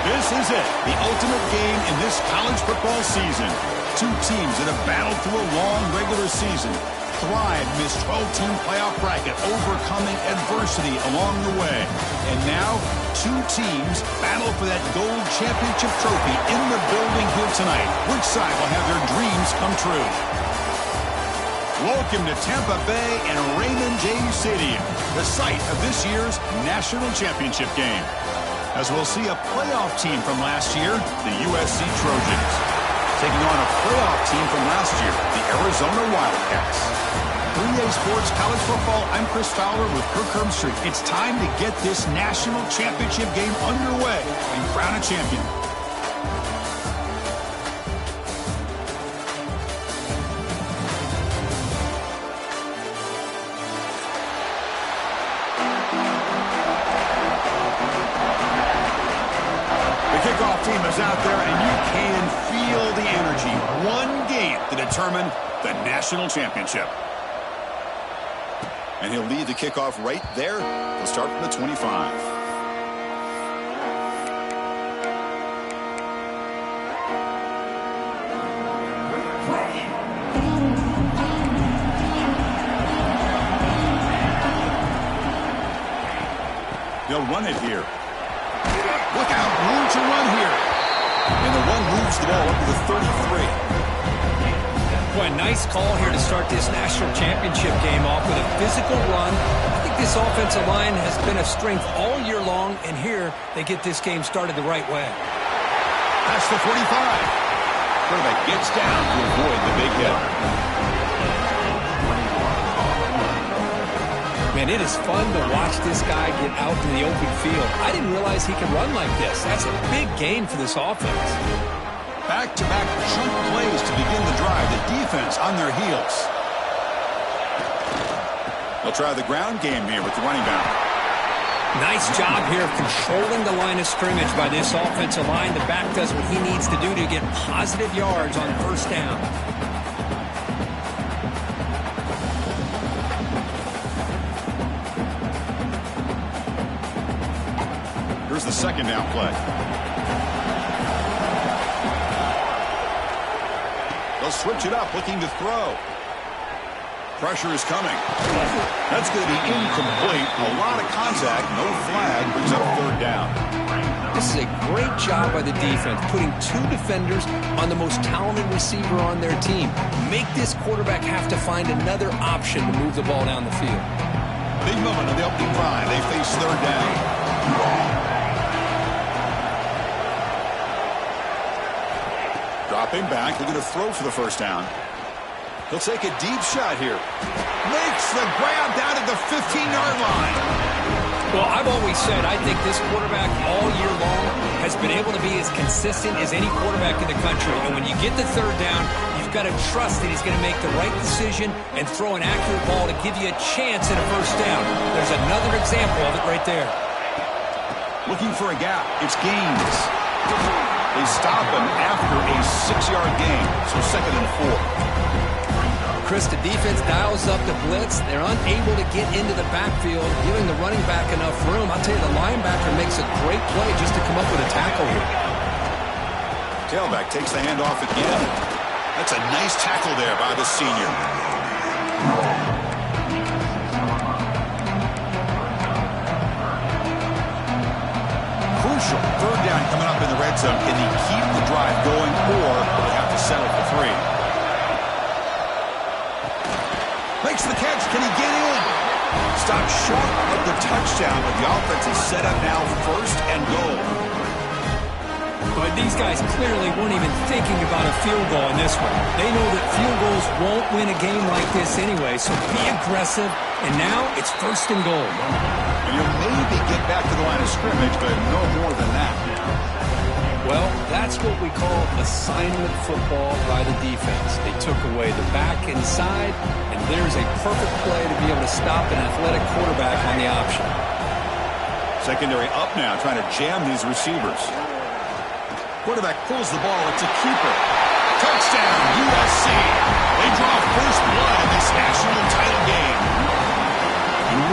This is it, the ultimate game in this college football season. Two teams that have battled through a long regular season, thrived in this 12-team playoff bracket, overcoming adversity along the way. And now, two teams battle for that gold championship trophy in the building here tonight. Which side will have their dreams come true? Welcome to Tampa Bay and Raymond James Stadium, the site of this year's national championship game. As we'll see a playoff team from last year, the USC Trojans, taking on a playoff team from last year, the Arizona Wildcats. 3A Sports College Football, I'm Chris Fowler with Kirk Herbstreit. It's time to get this national championship game underway and crown a champion. Team is out there, and you can feel the energy. One game to determine the national championship. And he'll lead the kickoff right there. He'll start from the 25. They'll run it here. Look out, room to run here. And the run moves the ball up to the 33. Boy, nice call here to start this national championship game off with a physical run. I think this offensive line has been a strength all year long, and here they get this game started the right way. That's the 45. Quarterback gets down to avoid the big hit. Man, it is fun to watch this guy get out in the open field. I didn't realize he could run like this. That's a big gain for this offense. Back-to-back chunk plays to begin the drive. The defense on their heels. They'll try the ground game here with the running back. Nice job here of controlling the line of scrimmage by this offensive line. The back does what he needs to do to get positive yards on first down. Here's the second down play. They'll switch it up, looking to throw. Pressure is coming. That's going to be incomplete. A lot of contact, no flag, brings up third down. This is a great job by the defense, putting two defenders on the most talented receiver on their team. Make this quarterback have to find another option to move the ball down the field. Big moment of the opening drive. They face third down. Dropping back, looking to throw for the first down. He'll take a deep shot here. Makes the grab down at the 15-yard line. Well, I've always said I think this quarterback all year long has been able to be as consistent as any quarterback in the country. And when you get the third down, you've got to trust that he's going to make the right decision and throw an accurate ball to give you a chance at a first down. There's another example of it right there. Looking for a gap. It's Gaines. They stop him after a 6-yard gain, so 2nd and 4. Chris, the defense dials up the blitz. They're unable to get into the backfield, giving the running back enough room. I'll tell you, the linebacker makes a great play just to come up with a tackle here. Tailback takes the handoff again. That's a nice tackle there by the senior. crucial. Third down coming up in the red zone. Can he keep the drive going, or will they have to settle for 3? Makes the catch. Can he get in? Stopped short of the touchdown, but the offense is set up now 1st and goal. But these guys clearly weren't even thinking about a field goal in this one. They know that field goals won't win a game like this anyway, so be aggressive. And now it's 1st and goal. And you'll maybe get back to the line of scrimmage, but no more than that. Well, that's what we call assignment football by the defense. They took away the back inside, and there's a perfect play to be able to stop an athletic quarterback on the option. Secondary up now, trying to jam these receivers. Quarterback pulls the ball. It's a keeper. Touchdown, USC. They draw first blood in this national title game.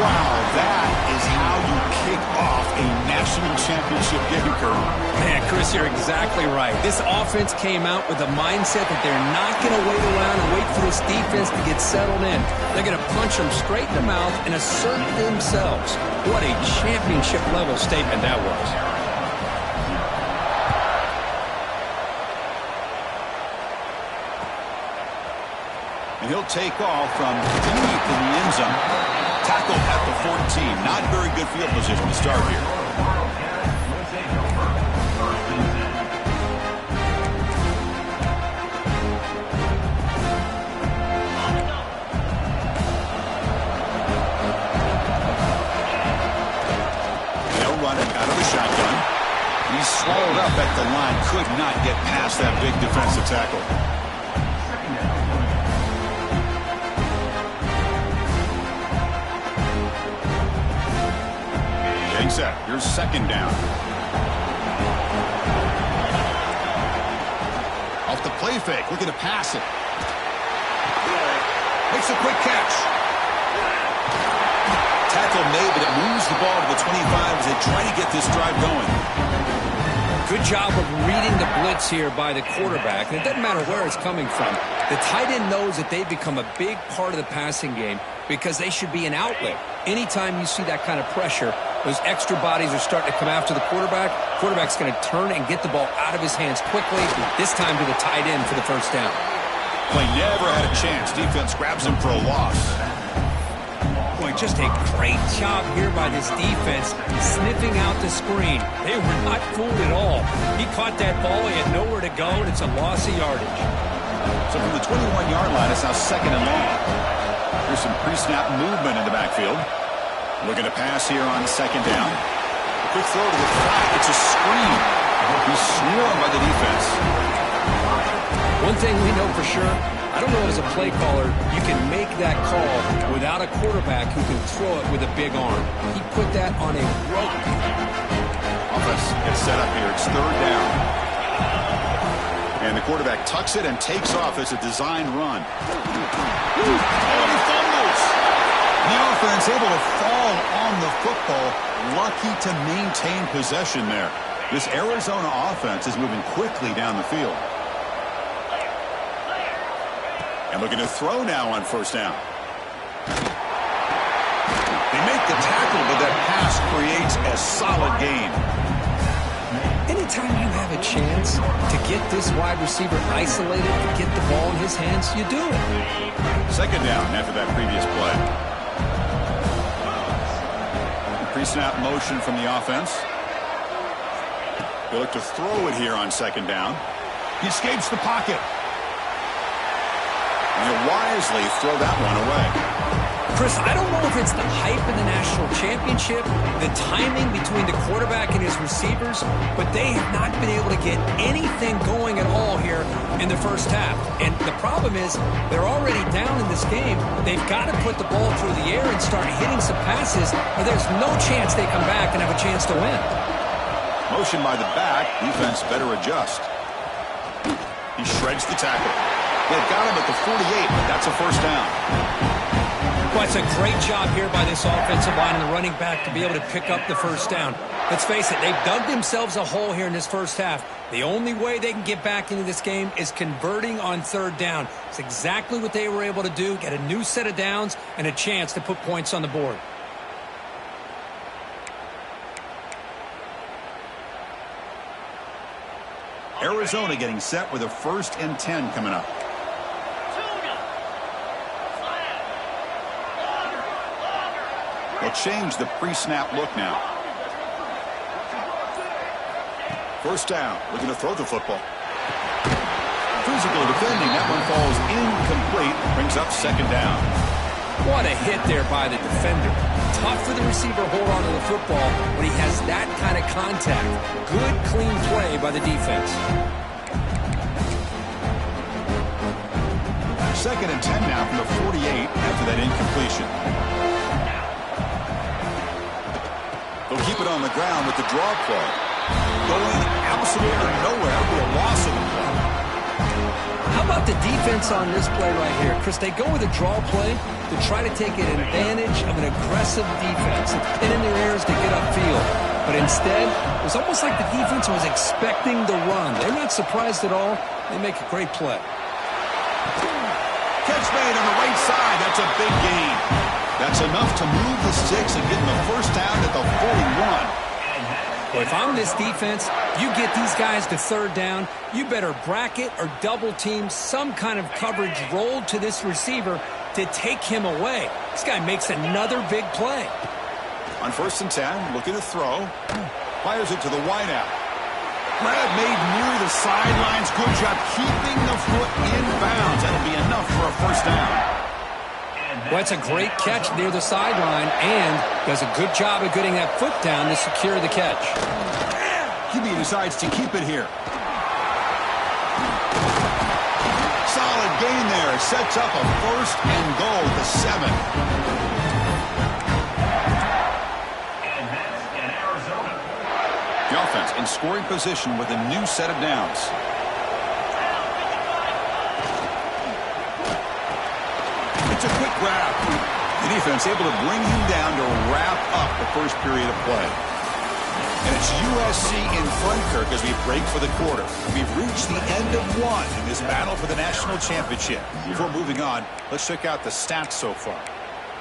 Wow, that is how you kick off a national championship game, Kurt. Man, Chris, you're exactly right. This offense came out with a mindset that they're not going to wait around and wait for this defense to get settled in. They're going to punch them straight in the mouth and assert themselves. What a championship-level statement that was. And he'll take off from deep in the end zone. Tackle at the 14. Not very good field position to start here. They'll run it out of the shotgun. He's swallowed up at the line. Could not get past that big defensive tackle. Set. Here's 2nd down. Off the play fake, looking to pass it. Makes a quick catch. Tackle made, but it moves the ball to the 25 as they try to get this drive going. Good job of reading the blitz here by the quarterback. And it doesn't matter where it's coming from. The tight end knows that they've become a big part of the passing game because they should be an outlet. Anytime you see that kind of pressure, those extra bodies are starting to come after the quarterback. Quarterback's going to turn and get the ball out of his hands quickly, this time to the tight end for the 1st down. Play never had a chance. Defense grabs him for a loss. Boy, just a great job here by this defense, sniffing out the screen. They were not fooled at all. He caught that ball, he had nowhere to go, and it's a loss of yardage. So from the 21-yard line, it's now 2nd and long. Here's some pre-snap movement in the backfield. Looking to pass here on 2nd down. A quick throw to the flat. It's a screen. He's swarmed by the defense. One thing we know for sure, I don't know as a play caller, you can make that call without a quarterback who can throw it with a big arm. He put that on a rope. Offense gets set up here. It's 3rd down. And the quarterback tucks it and takes off as a design run. Oh, he fumbles. The offense able to fall on the football. Lucky to maintain possession there. This Arizona offense is moving quickly down the field. And looking to throw now on 1st down. They make the tackle, but that pass creates a solid gain. Anytime you have a chance to get this wide receiver isolated and get the ball in his hands, you do it. 2nd down after that previous play. Pre-snap motion from the offense. They look to throw it here on 2nd down. He escapes the pocket. And he'll wisely throw that one away. Chris, I don't know if it's the hype in the national championship, the timing between the quarterback and his receivers, but they have not been able to get anything going at all here in the 1st half. And the problem is they're already down in this game. They've got to put the ball through the air and start hitting some passes, or there's no chance they come back and have a chance to win. Motion by the back. Defense better adjust. He shreds the tackle. They've got him at the 48, but that's a 1st down. Well, it's a great job here by this offensive line and the running back to be able to pick up the 1st down. Let's face it, they've dug themselves a hole here in this 1st half. The only way they can get back into this game is converting on 3rd down. It's exactly what they were able to do, get a new set of downs and a chance to put points on the board. Arizona getting set with a 1st and 10 coming up. They'll change the pre-snap look now. 1st down. We're going to throw the football. Physical defending. That one falls incomplete. Brings up 2nd down. What a hit there by the defender. Tough for the receiver to hold on to the football when he has that kind of contact. Good, clean play by the defense. 2nd and 10 now from the 48 after that incompletion. They'll keep it on the ground with the draw play. Going absolutely nowhere. It'll be a loss of the play. How about the defense on this play right here? Chris, they go with a draw play to try to take an advantage of an aggressive defense. It's pin in their ears to get upfield. But instead, it was almost like the defense was expecting the run. They're not surprised at all. They make a great play. Catch made on the right side. That's a big gain. That's enough to move the sticks and get them the 1st down at the 41. Well, if I'm this defense, you get these guys to 3rd down, you better bracket or double team some kind of coverage rolled to this receiver to take him away. This guy makes another big play. On 1st and 10, looking to throw. Fires it to the wideout. Grab made near the sidelines. Good job keeping the foot in bounds. That'll be enough for a 1st down. Well, it's a great catch near the sideline and does a good job of getting that foot down to secure the catch. QB decides to keep it here. Solid gain there. Sets up a 1st and goal at the 7. The offense in scoring position with a new set of downs. It's a quick grab. The defense able to bring him down to wrap up the 1st period of play. And it's USC in front, Kirk, as we break for the quarter. We've reached the end of 1 in this battle for the national championship. Before moving on, let's check out the stats so far.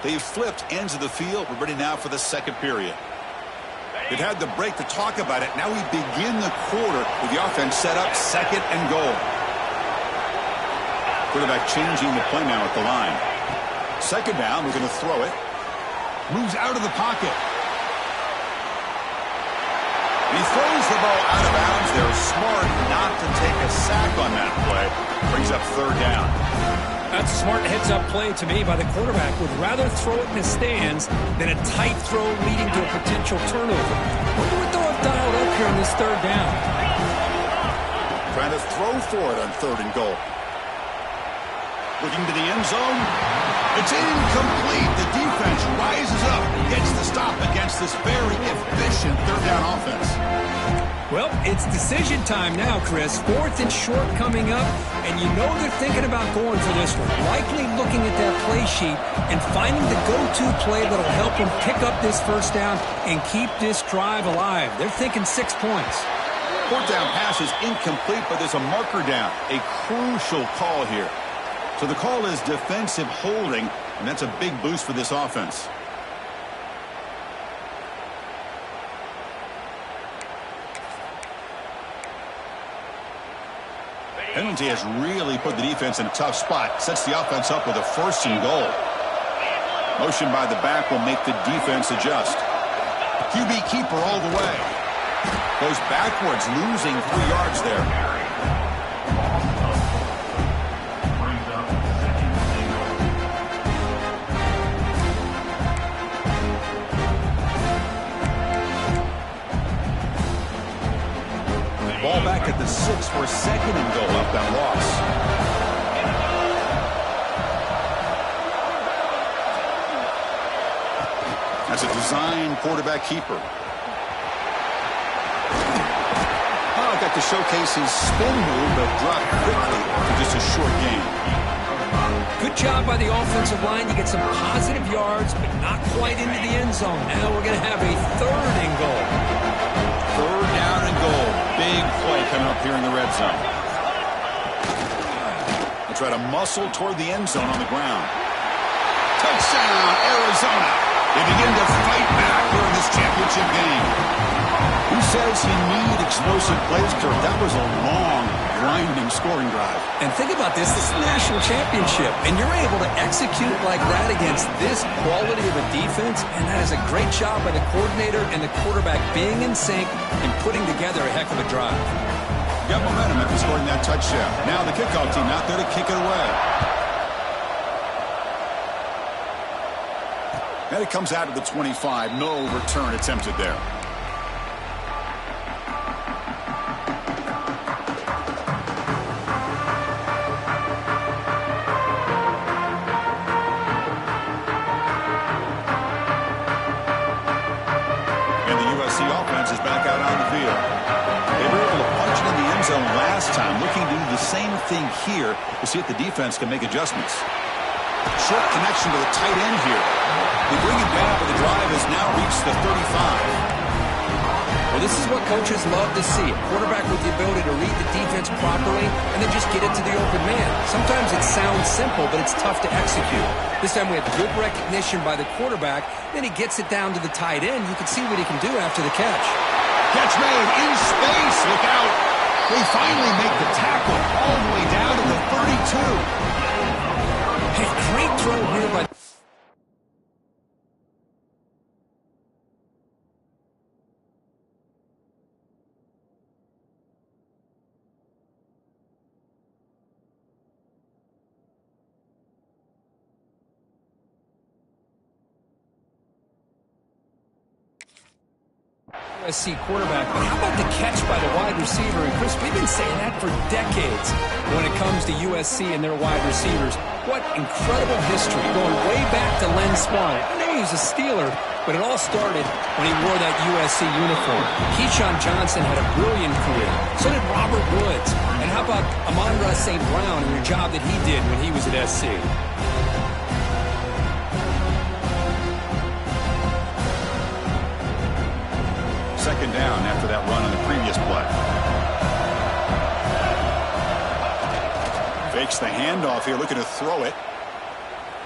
They've flipped ends of the field. We're ready now for the 2nd period. They've had the break to talk about it. Now we begin the quarter with the offense set up 2nd and goal. Quarterback changing the play now at the line. 2nd down, we're going to throw it. Moves out of the pocket. He throws the ball out of bounds. They're smart not to take a sack on that play. Brings up 3rd down. That's a smart heads-up play to me by the quarterback. Would rather throw it in the stands than a tight throw leading to a potential turnover. Wonder what they'll have dialed up here on this 3rd down. Trying to throw for it on 3rd and goal. Looking to the end zone. It's incomplete. The defense rises up, gets the stop against this very efficient 3rd down offense. Well, it's decision time now, Chris. 4th and short coming up, and you know they're thinking about going for this one. Likely looking at their play sheet and finding the go-to play that'll help them pick up this 1st down and keep this drive alive. They're thinking 6 points. 4th down pass is incomplete, but there's a marker down. A crucial call here. So the call is defensive holding, and that's a big boost for this offense. Penalty has really put the defense in a tough spot. Sets the offense up with a 1st and goal. Motion by the back will make the defense adjust. QB keeper all the way. Goes backwards, losing 3 yards there. Ball back at the 6 for a 2nd and goal up that loss. That's a design quarterback keeper. Oh, got to showcase his spin move, but dropped quickly for just a short gain. Good job by the offensive line. You get some positive yards, but not quite into the end zone. Now we're going to have a 3rd and goal. 3rd down and goal. Big play coming up here in the red zone. They try to muscle toward the end zone on the ground. Touchdown, Arizona. They begin to fight back here in this championship game. Who says you need explosive plays, Kirk? That was a long, grinding scoring drive. And think about this. This is a national championship, and you're able to execute like that against this quality of a defense, and that is a great job by the coordinator and the quarterback being in sync and putting together a heck of a drive. Got momentum after scoring that touchdown. Now the kickoff team out there to kick it away. And it comes out of the 25. No return attempted there. Offense is back out on the field. They were able to punch it in the end zone last time, looking to do the same thing here to see if the defense can make adjustments. Short connection to the tight end here. They bring it down, but the drive has now reached the 35. Well, this is what coaches love to see. A quarterback with the ability to read the defense properly and then just get it to the open man. Sometimes it sounds simple, but it's tough to execute. This time we have good recognition by the quarterback. Then he gets it down to the tight end. You can see what he can do after the catch. Catch made in space. Look out. They finally make the tackle all the way down to the 32. Hey, great throw here by... USC quarterback, but how about the catch by the wide receiver? And Chris, we've been saying that for decades when it comes to USC and their wide receivers. What incredible history, going way back to Len Swan. I know he was a Steeler, but it all started when he wore that USC uniform. Keyshawn Johnson had a brilliant career. So did Robert Woods. And how about Amon-Ra St. Brown and the job that he did when he was at SC? Second down after that run on the previous play. Fakes the handoff here, looking to throw it.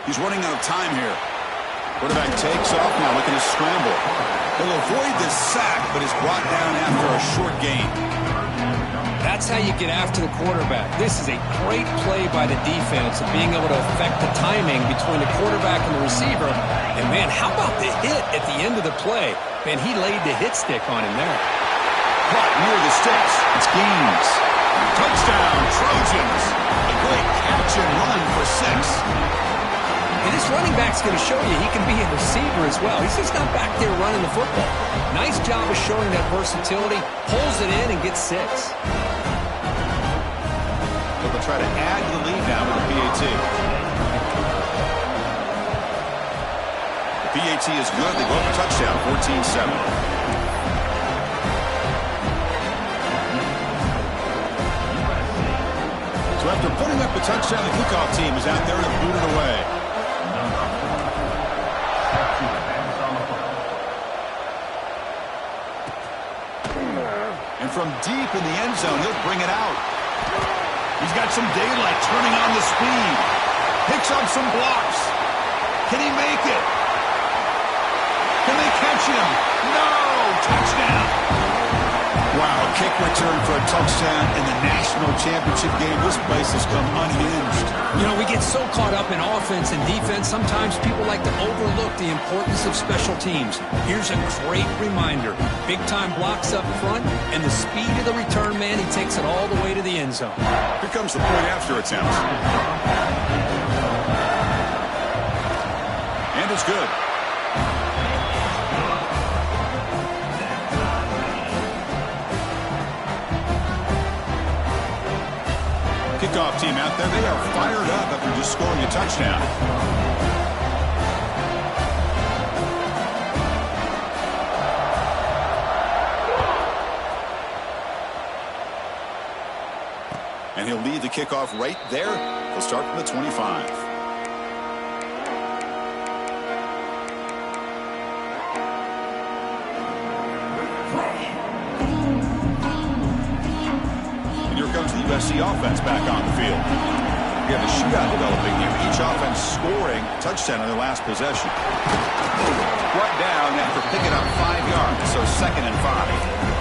He's running out of time here. Quarterback takes off now, looking to scramble. He'll avoid this sack, but is brought down after a short gain. That's how you get after the quarterback. This is a great play by the defense of being able to affect the timing between the quarterback and the receiver. And, man, how about the hit at the end of the play? Man, he laid the hit stick on him there. Caught near the sticks. It's Gaines. Touchdown, Trojans. A great catch and run for 6. And this running back's going to show you he can be a receiver as well. He's just not back there running the football. Nice job of showing that versatility. Pulls it in and gets 6. They'll try to add to the lead now with the PAT. The PAT is good. They go up a touchdown, 14-7. So after putting up a touchdown, the kickoff team is out there to boot it away. And from deep in the end zone, he'll bring it out. He's got some daylight, turning on the speed. Picks up some blocks. Can he make it? Can they catch him? No! Touchdown! Wow, kick return for a touchdown in the national championship game. This place has come unhinged. You know, we get so caught up in offense and defense, sometimes people like to overlook the importance of special teams. Here's a great reminder. Big-time blocks up front, and the speed of the return man, he takes it all the way to the end zone. Here comes the point after attempt. And it's good. Kickoff team out there, they are fired up after just scoring a touchdown. And he'll lead the kickoff right there. He'll start from the 25. Comes the USC offense back on the field. We have a shootout developing here. Each offense scoring a touchdown on their last possession. Brought down after picking up 5 yards, so 2nd and 5.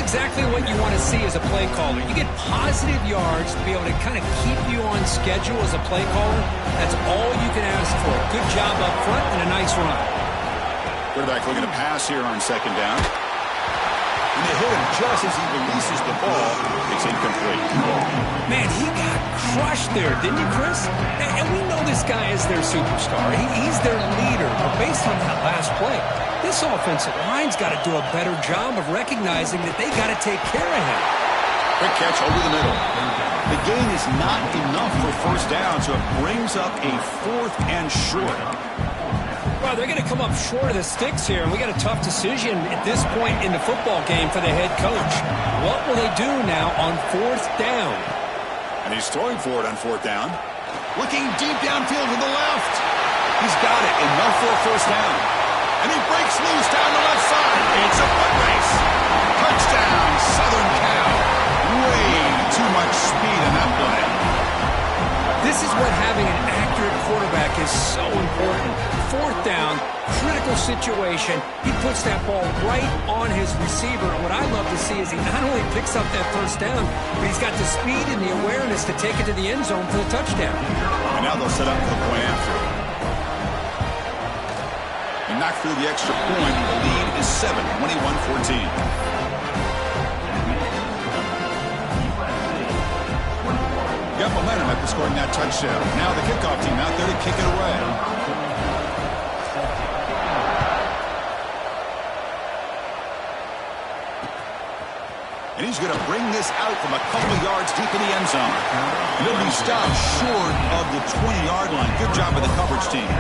exactly what you want to see as a play caller. You get positive yards to be able to kind of keep you on schedule as a play caller. That's all you can ask for. Good job up front and a nice run. Quarterback looking to pass here on second down. And they hit him just as he releases the ball. It's incomplete. Man, he got crushed there, didn't he, Chris? And we know this guy is their superstar. He's their leader. But based on that last play, this offensive line's got to do a better job of recognizing that they got to take care of him. Quick catch over the middle. The gain is not enough for first down, so it brings up a 4th and short. Well, they're going to come up short of the sticks here, and we got a tough decision at this point in the football game for the head coach. What will they do now on 4th down? And he's throwing for it on 4th down. Looking deep downfield to the left. He's got it. Enough for a first down. And he breaks loose down the left side. It's a foot race. Touchdown, Southern Cal. Way too much speed in that play. This is what having an accurate quarterback is so important. 4th down, critical situation. He puts that ball right on his receiver. And what I love to see is he not only picks up that first down, but he's got the speed and the awareness to take it to the end zone for the touchdown. And now they'll set up for the point after. He knocked through the extra point. The lead is 7, 21-14. Got momentum after scoring that touchdown. Now the kickoff team out there to kick it away. And he's going to bring this out from a couple of yards deep in the end zone. And he'll be stopped short of the 20-yard line. Good job by the coverage team.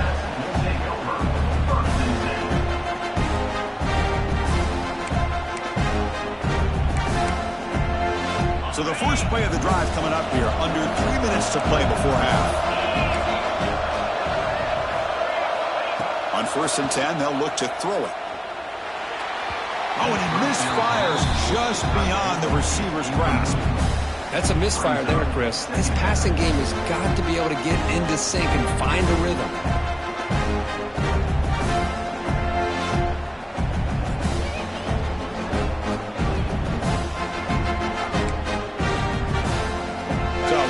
So the first play of the drive coming up here. Under 3 minutes to play before half. On 1st and 10, they'll look to throw it. Oh, and he misfires just beyond the receiver's grasp. That's a misfire there, Chris. This passing game has got to be able to get into sync and find a rhythm.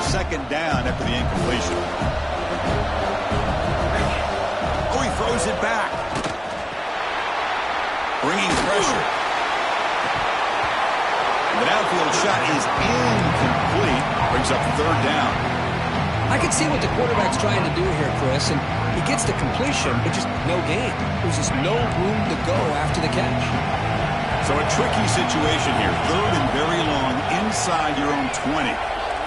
Second down after the incompletion. Oh, he throws it back. Bringing pressure. The downfield shot is incomplete. Brings up 3rd down. I can see what the quarterback's trying to do here, Chris, and he gets the completion, but just no gain. There's just no room to go after the catch. So a tricky situation here. 3rd and very long inside your own 20.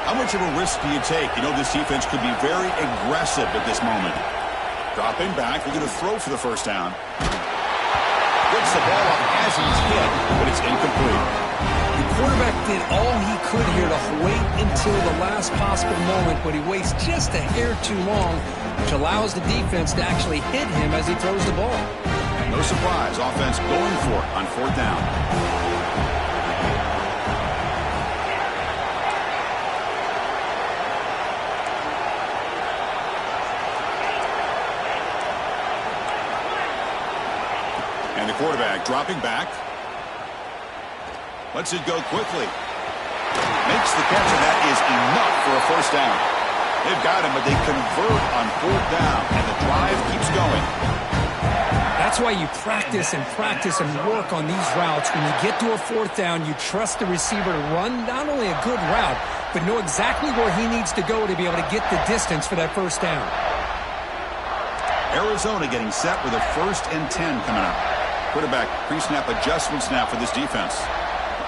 How much of a risk do you take? You know, this defense could be very aggressive at this moment. Dropping back, looking to throw for the first down. Gets the ball up as he's hit, but it's incomplete. The quarterback did all he could here to wait until the last possible moment, but he waits just a hair too long, which allows the defense to actually hit him as he throws the ball. No surprise, offense going for it on 4th down. And the quarterback dropping back. Lets it go quickly. Makes the catch, and that is enough for a first down. They've got him, but they convert on 4th down, and the drive keeps going. That's why you practice and work on these routes. When you get to a 4th down, you trust the receiver to run not only a good route, but know exactly where he needs to go to be able to get the distance for that first down. Arizona getting set with a 1st and 10 coming up. Quarterback pre-snap adjustments now for this defense.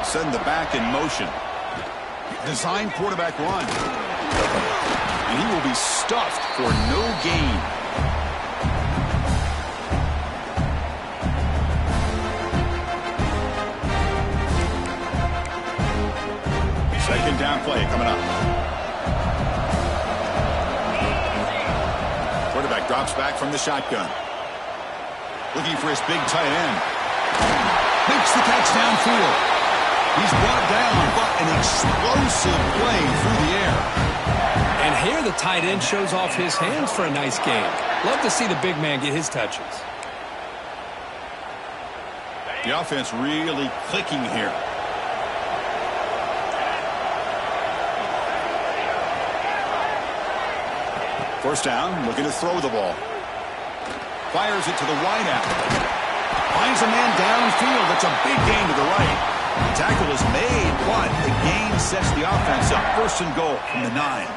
Send the back in motion. Design quarterback run. And he will be stuffed for no gain. Second down play coming up. Quarterback drops back from the shotgun. Looking for his big tight end. Makes the catch downfield. He's brought down, but an explosive play through the air. And here the tight end shows off his hands for a nice game. Love to see the big man get his touches. The offense really clicking here. First down, looking to throw the ball. Fires it to the wide out. Finds a man downfield. It's a big gain to the right. The tackle is made, but the gain sets the offense up. First and goal from the 9.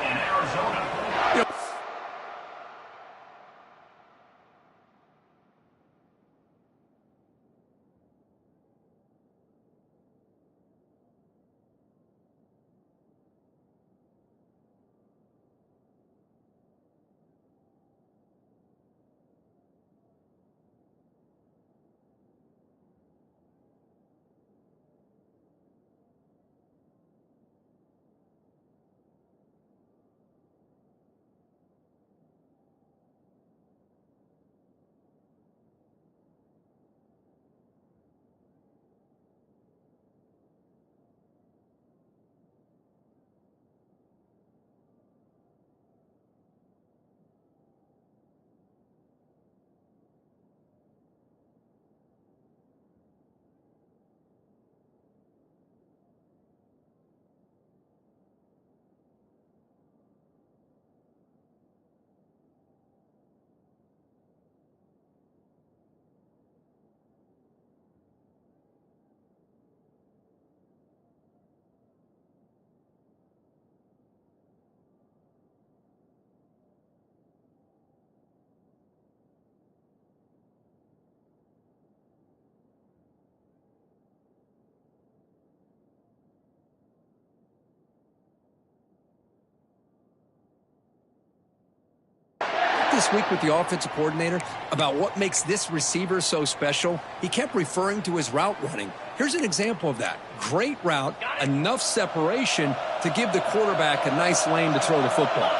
This week with the offensive coordinator about what makes this receiver so special. He kept referring to his route running. Here's an example of that. Great route, enough separation to give the quarterback a nice lane to throw the football.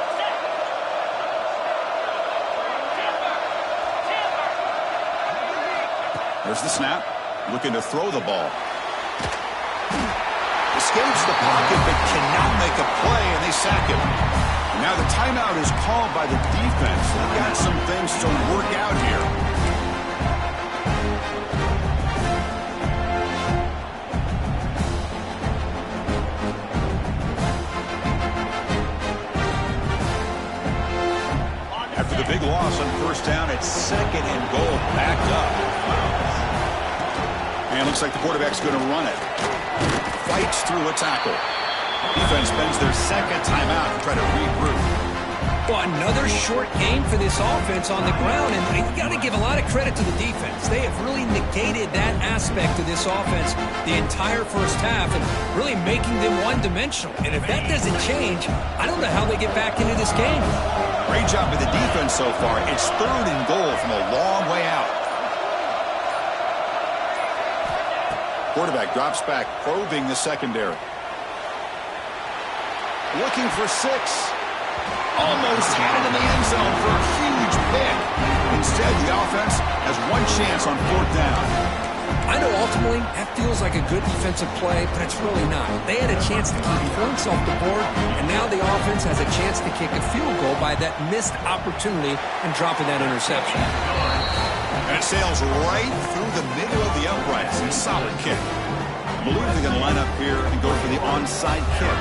There's the snap. Looking to throw the ball. Escapes the pocket but cannot make a play, and they sack him. Now the timeout is called by the defense. They've got some things to work out here. After the big loss on first down, it's second and goal, backed up. And looks like the quarterback's going to run it. Fights through a tackle. Defense spends their second timeout to try to regroup. Well, another short game for this offense on the ground, and you got to give a lot of credit to the defense. They have really negated that aspect of this offense the entire first half and really making them one-dimensional. And if that doesn't change, I don't know how they get back into this game. Great job by the defense so far. It's third and goal from a long way out. Quarterback drops back, probing the secondary. Looking for 6. Almost had it in the end zone for a huge pick. Instead, the offense has one chance on fourth down. I know ultimately that feels like a good defensive play, but it's really not. They had a chance to keep points off the board, and now the offense has a chance to kick a field goal by that missed opportunity and dropping that interception. And it sails right through the middle of the uprights. A solid kick. I believe they're going to line up here and go for the onside kick.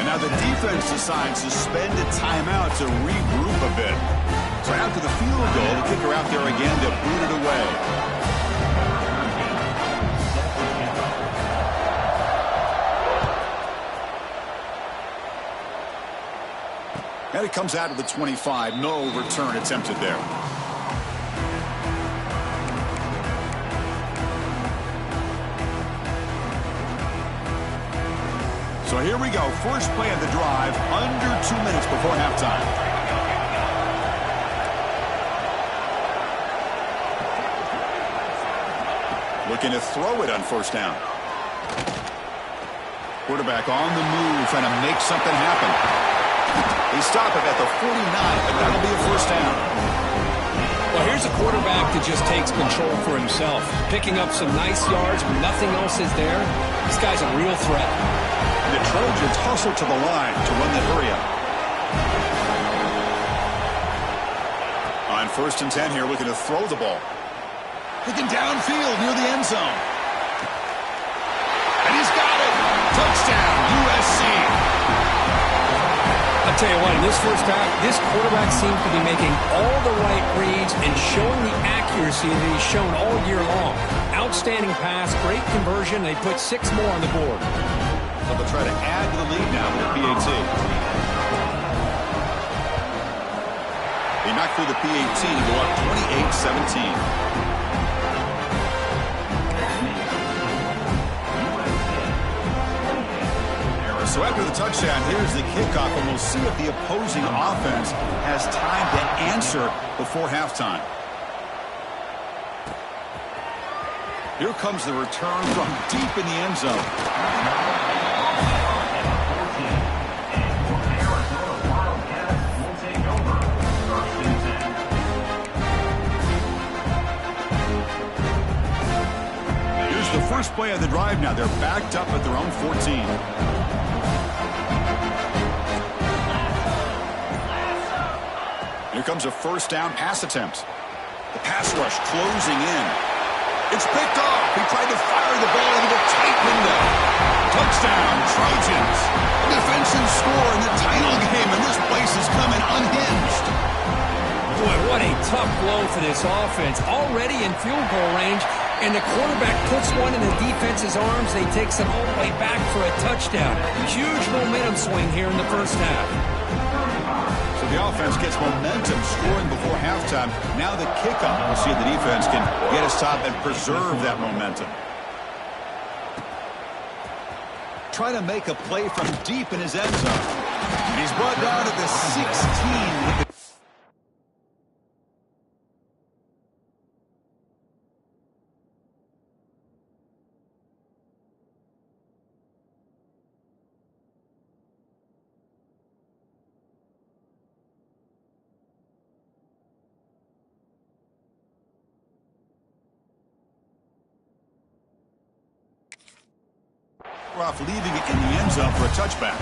And now the defense decides to spend a timeout to regroup a bit. So after the field goal, the kicker out there again to boot it away. And it comes out of the 25. No return attempted there. So here we go. First play of the drive, under 2 minutes before halftime. Looking to throw it on first down. Quarterback on the move, trying to make something happen. They stop it at the 49, but that'll be a first down. Well, here's a quarterback that just takes control for himself. Picking up some nice yards when nothing else is there. This guy's a real threat. The Trojans hustle to the line to run the hurry up. On first and 10 here, looking to throw the ball. Looking downfield near the end zone. And he's got it. Touchdown, USC. A Tell you what, in this first half, this quarterback seems to be making all the right reads and showing the accuracy that he's shown all year long. Outstanding pass, great conversion. They put 6 more on the board. So they'll try to add to the lead now with the PAT. They knock through the PAT to go up 28-17. So after the touchdown, here's the kickoff, and we'll see if the opposing offense has time to answer before halftime. Here comes the return from deep in the end zone. Here's the first play of the drive now. They're backed up at their own 14. Here comes a first down pass attempt. The pass rush closing in. It's picked off. He tried to fire the ball into the tight window. Touchdown, Trojans. Defensive score in the title game, and this place is coming unhinged. Boy, what a tough blow for this offense. Already in field goal range, and the quarterback puts one in the defense's arms. They takes it all the way back for a touchdown. Huge momentum swing here in the first half. So the offense gets momentum scoring before halftime. Now the kickoff. We'll see if the defense can get a stop and preserve that momentum. Trying to make a play from deep in his end zone. He's brought down at the 16 with the off, leaving it in the end zone for a touchback.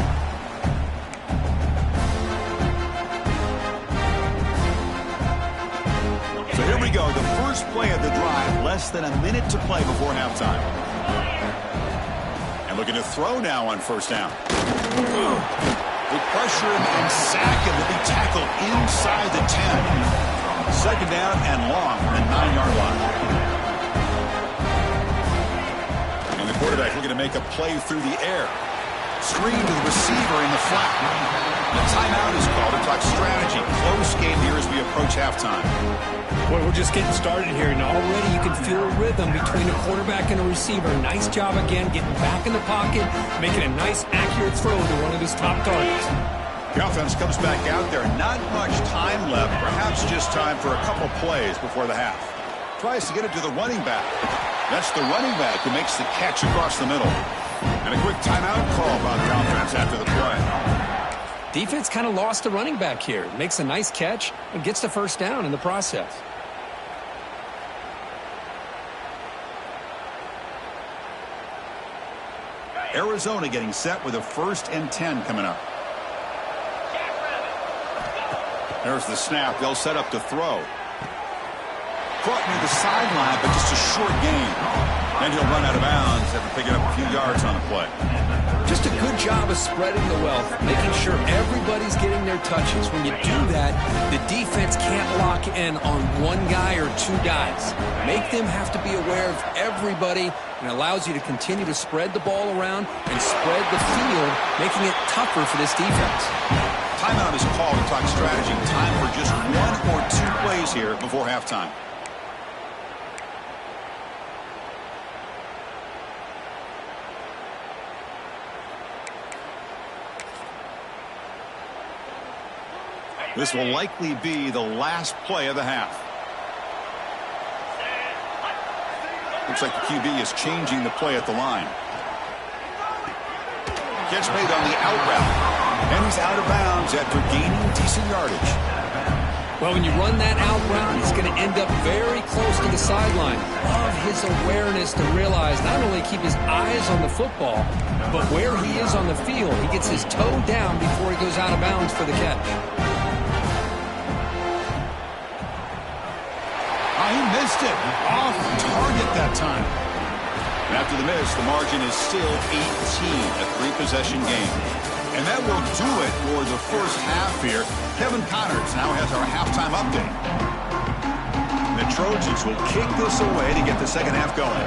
So here we go, the first play of the drive, less than a minute to play before halftime. And looking to throw now on first down. They pressure him and sack him to be tackled inside the 10. Second down and long from the 9-yard line. Quarterback looking to make a play through the air. Screen to the receiver in the flat. The timeout is called to talk strategy. Close game here as we approach halftime. Boy, we're just getting started here, and already you can feel a rhythm between a quarterback and a receiver. Nice job again getting back in the pocket, making a nice, accurate throw to one of his top targets. The offense comes back out there. Not much time left. Perhaps just time for a couple plays before the half. Tries to get it to the running back. That's the running back who makes the catch across the middle. And a quick timeout call by the offense after the play. Defense kind of lost the running back here. Makes a nice catch and gets the first down in the process. Arizona getting set with a 1st and 10 coming up. There's the snap. They'll set up to throw. Caught near the sideline, but just a short gain. And he'll run out of bounds after picking up a few yards on the play. Just a good job of spreading the wealth, making sure everybody's getting their touches. When you do that, the defense can't lock in on one guy or two guys. Make them have to be aware of everybody, and allows you to continue to spread the ball around and spread the field, making it tougher for this defense. Timeout is called to talk strategy. Time for just 1 or 2 plays here before halftime. This will likely be the last play of the half. Looks like the QB is changing the play at the line. Catch made on the out route. And he's out of bounds after gaining decent yardage. Well, when you run that out route, he's going to end up very close to the sideline. Love his awareness to realize not only keep his eyes on the football, but where he is on the field. He gets his toe down before he goes out of bounds for the catch. He missed it. Off target that time. And after the miss, the margin is still 18, a 3-possession game. And that will do it for the first half here. Kevin Connors now has our halftime update. The Trojans will kick this away to get the second half going.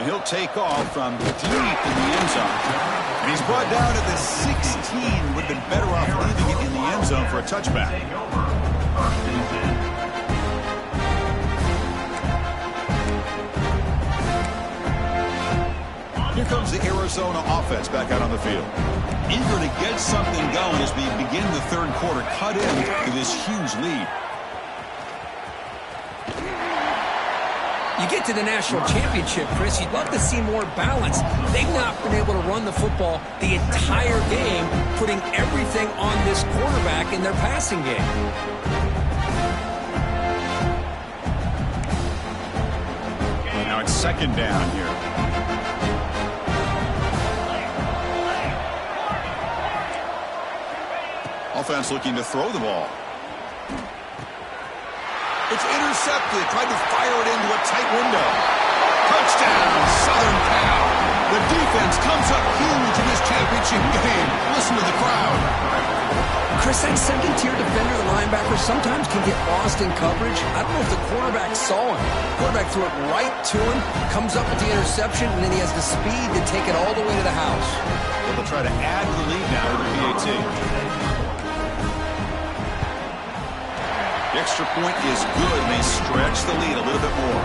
And he'll take off from deep in the end zone. And he's brought down at the 16. Would have been better off leaving it in the end zone for a touchback. Here comes the Arizona offense back out on the field. Eager to get something going as we begin the third quarter, cut into this huge lead. You get to the national championship, Chris, you'd love to see more balance. They've not been able to run the football the entire game, putting everything on this quarterback in their passing game. Now it's second down here. Offense looking to throw the ball. It's intercepted. Tried to fire it into a tight window. Touchdown, Southern Cal. The defense comes up huge in this championship game. Listen to the crowd. Chris, that second-tier defender, the linebacker, sometimes can get lost in coverage. I don't know if the quarterback saw him. The quarterback threw it right to him, comes up with the interception, and then he has the speed to take it all the way to the house. Well, they'll try to add the lead now with the PAT. The extra point is good, and they stretch the lead a little bit more.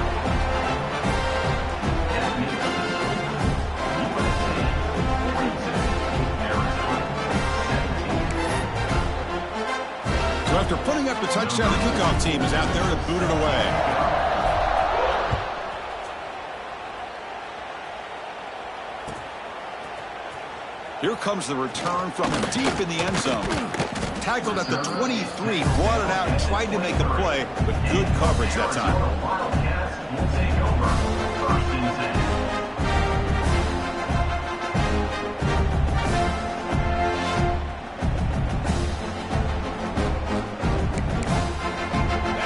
So after putting up the touchdown, the kickoff team is out there to boot it away. Here comes the return from deep in the end zone. Tackled at the 23, brought it out and tried to make a play, but good coverage that time.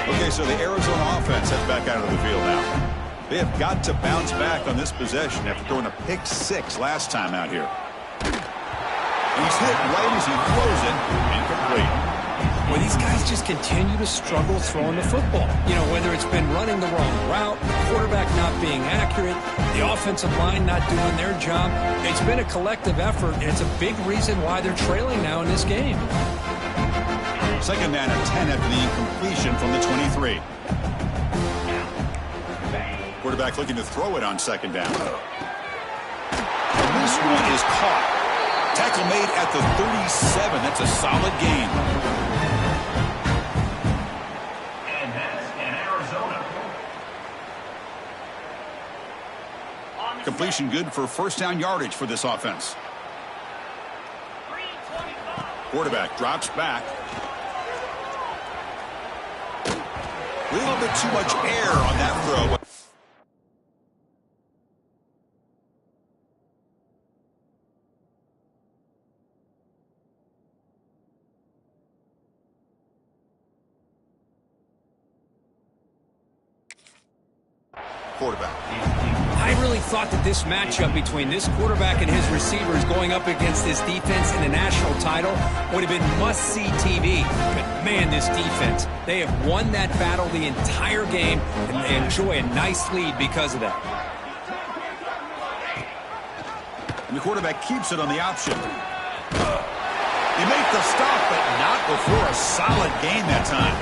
Okay, so the Arizona offense heads back out of the field now. They have got to bounce back on this possession after throwing a pick six last time out here. And he's hit right as he throws it, incomplete. Well, these guys just continue to struggle throwing the football. You know, whether it's been running the wrong route, the quarterback not being accurate, the offensive line not doing their job. It's been a collective effort, and it's a big reason why they're trailing now in this game. Second down and 10 after the incompletion from the 23. Quarterback looking to throw it on second down. And this one is caught. Tackle made at the 37. That's a solid gain. And that's in Arizona. Completion good for first down yardage for this offense. Quarterback drops back. A little bit too much air on that throw. Quarterback. I really thought that this matchup between this quarterback and his receivers going up against this defense in a national title would have been must-see TV. But, man, this defense, they have won that battle the entire game, and they enjoy a nice lead because of that. And the quarterback keeps it on the option. He makes the stop, but not before a solid gain that time.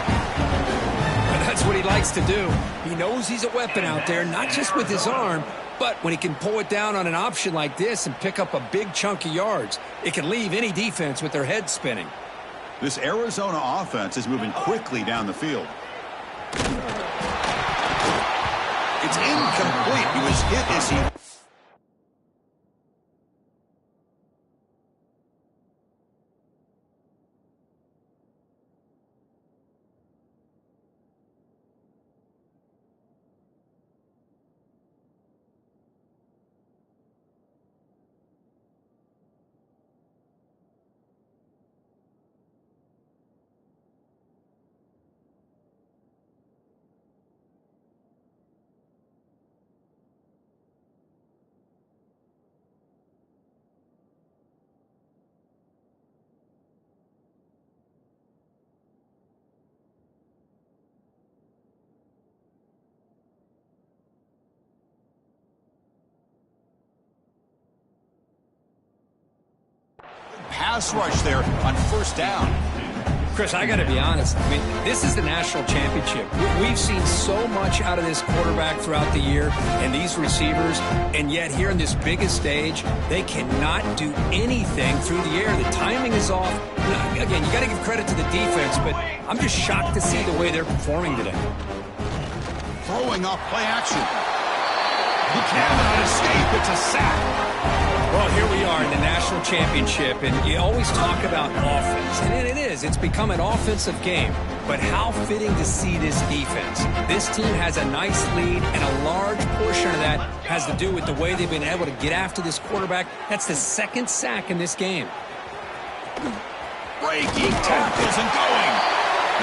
That's what he likes to do. He knows he's a weapon out there, not just with his arm, but when he can pull it down on an option like this and pick up a big chunk of yards, it can leave any defense with their head spinning. This Arizona offense is moving quickly down the field. It's incomplete. He was hit as he... pass rush there on first down. Chris, I got to be honest. I mean, this is the national championship. We've seen so much out of this quarterback throughout the year and these receivers, and yet here in this biggest stage, they cannot do anything through the air. The timing is off. Now, again, you got to give credit to the defense, but I'm just shocked to see the way they're performing today. Throwing off play action. He cannot escape. It's a sack. Well, here we are in the national championship, and you always talk about offense, and it is. It's become an offensive game, but how fitting to see this defense. This team has a nice lead, and a large portion of that has to do with the way they've been able to get after this quarterback. That's the second sack in this game. Breaking tackles and going.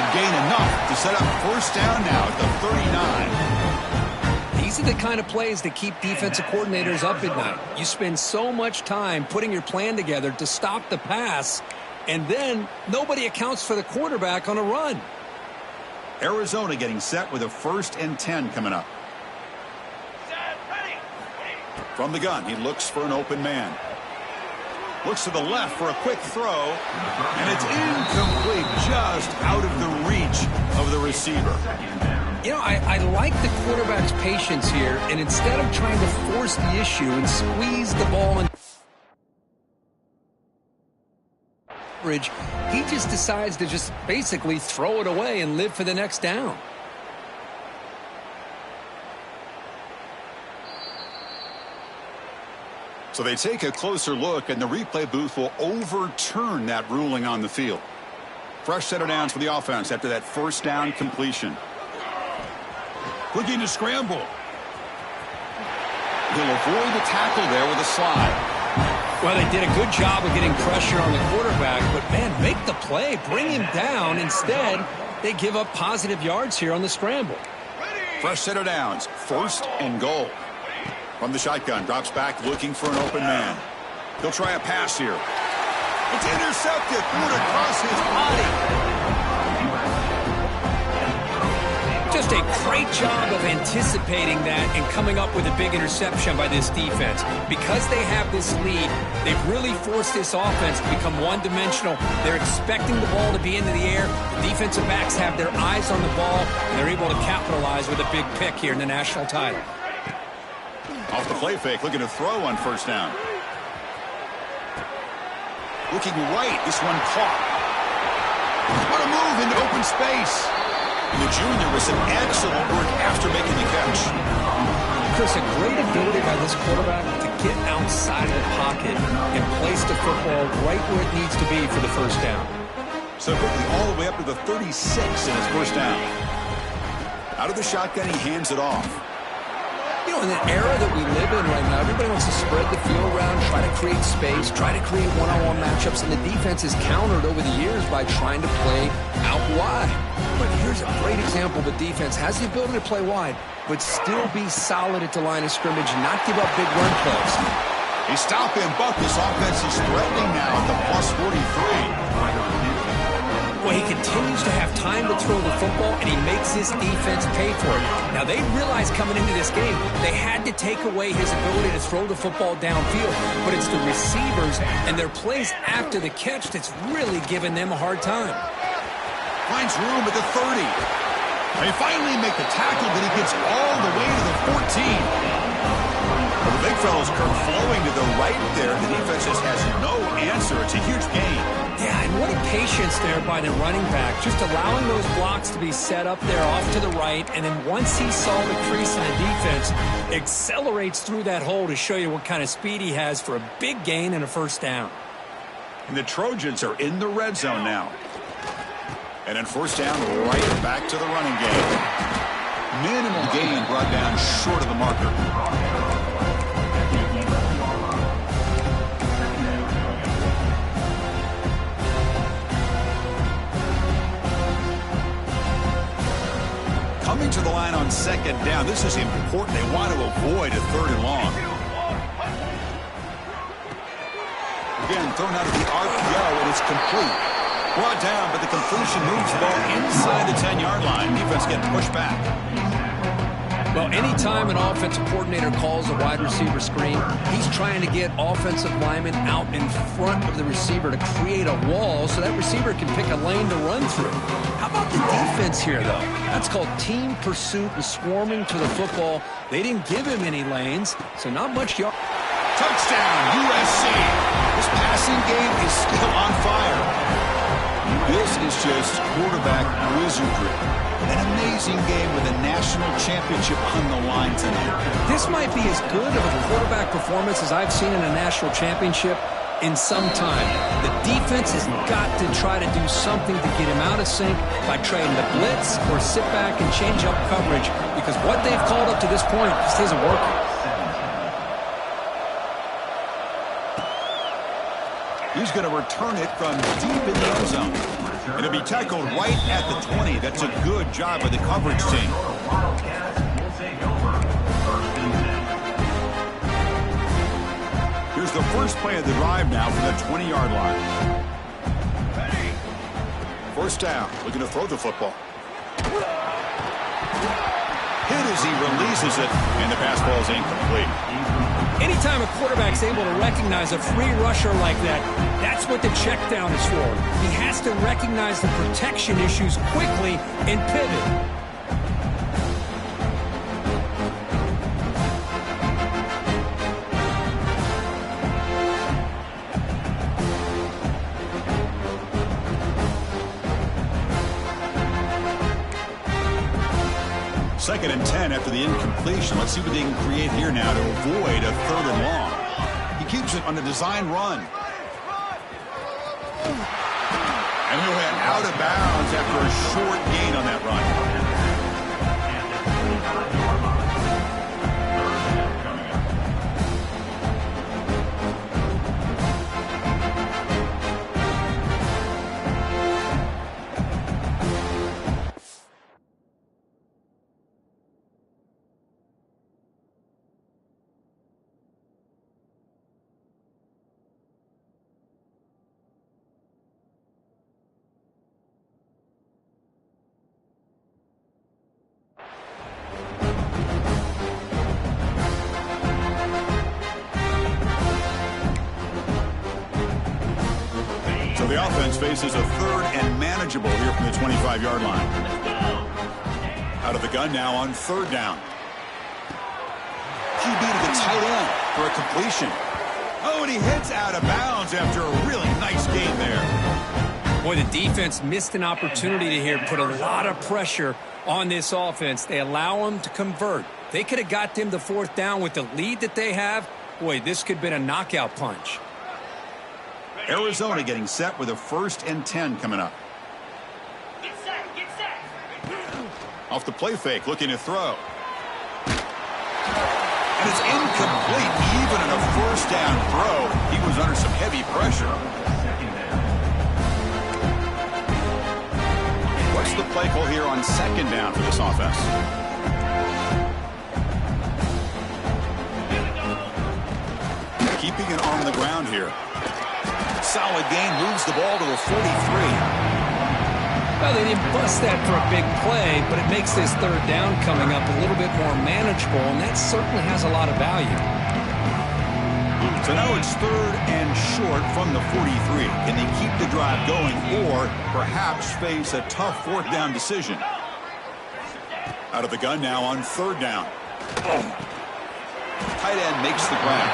And gain enough to set up first down now at the 39. These are the kind of plays that keep defensive coordinators up at night. You spend so much time putting your plan together to stop the pass, and then nobody accounts for the quarterback on a run. Arizona getting set with a 1st and 10 coming up. From the gun, he looks for an open man. Looks to the left for a quick throw, and it's incomplete, just out of the reach of the receiver. You know, I like the quarterback's patience here, and instead of trying to force the issue and squeeze the ball in coverage, he just decides to just basically throw it away and live for the next down. So they take a closer look, and the replay booth will overturn that ruling on the field. Fresh set of downs for the offense after that first down completion. Looking to scramble. He'll avoid the tackle there with a slide. Well, they did a good job of getting pressure on the quarterback, but, man, make the play. Bring him down. Instead, they give up positive yards here on the scramble. Fresh set of downs. 1st and goal. From the shotgun, drops back looking for an open man. He'll try a pass here. It's intercepted. Threw it across his body. Just a great job of anticipating that and coming up with a big interception by this defense. Because they have this lead, they've really forced this offense to become one-dimensional. They're expecting the ball to be into the air. The defensive backs have their eyes on the ball, and they're able to capitalize with a big pick here in the national title. Off the play fake, looking to throw on first down. Looking right, this one caught. What a move into open space. The junior with some excellent work after making the catch. Chris, a great ability by this quarterback to get outside of the pocket and place the football right where it needs to be for the first down. So quickly all the way up to the 36 in his first down. Out of the shotgun, he hands it off. You know, in the era that we live in right now, everybody wants to spread the field around, try to create space, try to create one-on-one matchups, and the defense is countered over the years by trying to play out wide. But here's a great example. The defense has the ability to play wide, but still be solid at the line of scrimmage and not give up big run plays. He stopped him, but this offense is threatening now at the plus 43. Well, he continues to have time to throw the football, and he makes his defense pay for it. Now, they realized coming into this game they had to take away his ability to throw the football downfield, but it's the receivers and their plays after the catch that's really giving them a hard time. Finds room at the 30. They finally make the tackle, but he gets all the way to the 14. Well, the big fellow's flowing to the right there. The defense just has no answer. It's a huge gain. Yeah, and what a patience there by the running back, just allowing those blocks to be set up there off to the right, and then once he saw the crease in the defense, accelerates through that hole to show you what kind of speed he has for a big gain and a first down. And the Trojans are in the red zone now. And then first down, right back to the running game. Minimal gain brought down short of the marker. Coming to the line on second down. This is important. They want to avoid a 3rd and long. Again, thrown out of the RPO, and it's complete. Brought down, but the completion moves the ball inside the 10-yard line. Defense getting pushed back. Well, anytime an offensive coordinator calls a wide receiver screen, he's trying to get offensive linemen out in front of the receiver to create a wall so that receiver can pick a lane to run through. How about the defense here, though? That's called team pursuit and swarming to the football. They didn't give him any lanes, so not much yard. Touchdown, USC. This passing game is still on fire. This is just quarterback wizardry. An amazing game with a national championship on the line tonight. This might be as good of a quarterback performance as I've seen in a national championship in some time. The defense has got to try to do something to get him out of sync by trying to blitz or sit back and change up coverage, because what they've called up to this point just isn't working. He's going to return it from deep in the end zone. It'll be tackled right at the 20. That's a good job by the coverage team. Here's the first play of the drive now from the 20-yard line. First down, looking to throw the football. Hit as he releases it, and the pass ball is incomplete. Anytime a quarterback's able to recognize a free rusher like that, that's what the check down is for. He has to recognize the protection issues quickly and pivot. Second and 10 after the incompletion. Let's see what they can create here now to avoid a third and long. He keeps it on a design run. And he went out of bounds after a short gain on that run. So the offense faces a third and manageable here from the 25-yard line. Out of the gun now on third down. QB to the tight end for a completion. Oh, and he hits out of bounds after a really nice gain there. Boy, the defense missed an opportunity to here put a lot of pressure on this offense. They allow them to convert. They could have got them the fourth down with the lead that they have. Boy, this could have been a knockout punch. Arizona getting set with a 1st and 10 coming up. Get set. Off the play fake, looking to throw. And it's incomplete. Even in a first down throw, he was under some heavy pressure. What's the play call here on second down for this offense? Keeping an arm on the ground here. Solid gain, moves the ball to the 43. Well, they didn't bust that for a big play, but it makes this third down coming up a little bit more manageable, and that certainly has a lot of value. So now it's third and short from the 43. Can they keep the drive going or perhaps face a tough fourth down decision? Out of the gun now on third down. Tight end makes the grab.